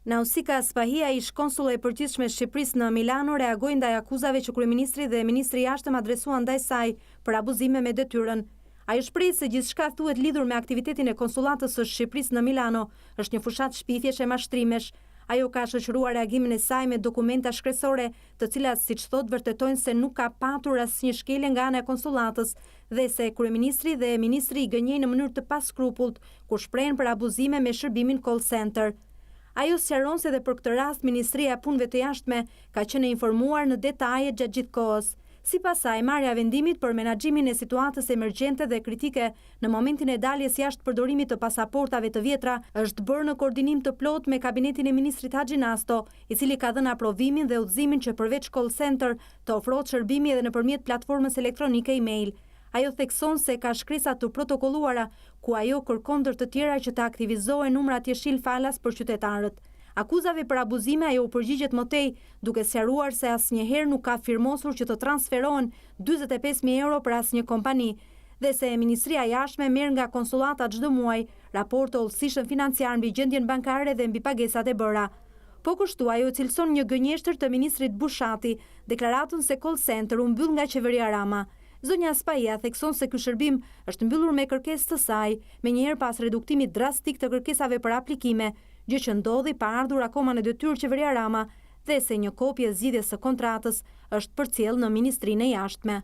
Nausika Spahia, ish konsull e përgjithshme e Shqipërisë në Milano, reagoi ndaj akuzave që kryeministri dhe ministri i jashtëm adresuan ndaj saj për abuzime me detyrën. Ai shpreh se gjithçka thuhet lidhur me aktivitetin e konsullatës së Shqipërisë në Milano është një fushat shpifjesh e mashtrimesh. Ajo ka shoqëruar reagimin e saj me dokumenta shkresore, të cilat, siç thot, vërtetojnë se nuk ka patur asnjë shkelje nga ana e konsullatës dhe se kryeministri dhe ministri i gënjejnë në mënyrë të paskrupullt kur shprehen për abuzime me shërbimin call center. Ajo sqaron se dhe për këtë rast Ministria e Punëve të Jashtme ka qenë e informuar në detaje gjatë gjithë kohës. Sipas saj, marrja e vendimit për menaxhimin e situatës emergjente dhe kritike në momentin e daljes jashtë përdorimit të pasaportave të vjetra është bërë në koordinim të plotë me kabinetin e ministrit Haxhi Nasto, i cili ka dhënë aprovimin dhe udhëzimin që përveç call center të ofrohet shërbimi edhe nëpërmjet platformës elektronike email. Ajo thekson se ka shkresa të protokolluara ku ajo kërkon ndër të tjera që të aktivizohen numrat jeshil falas për qytetarët. Akuzave për abuzime ajo u përgjigjet më tej, duke sqaruar se asnjëherë nuk ka firmosur që të transferohen 45.000 euro për asnjë kompani dhe se Ministria e Jashtme merr nga konsullata çdo muaj raporte hollësishëm financiar mbi gjendjen bankare dhe mbi pagesat e bëra. Po kështu ajo cilëson një gënjeshtër të ministrit Bushati, deklaratën se call center u mbyll nga qeveria Rama. Zonja Spahia thekson se ky shërbim është mbyllur me kërkesë të saj, menjëherë pas reduktimit drastik të kërkesave për aplikime, gjë që ndodhi pa ardhur akoma në detyrë qeveria Rama dhe se një kopje zgjidhjes së kontratës është përcjell në Ministrinë e Jashtme.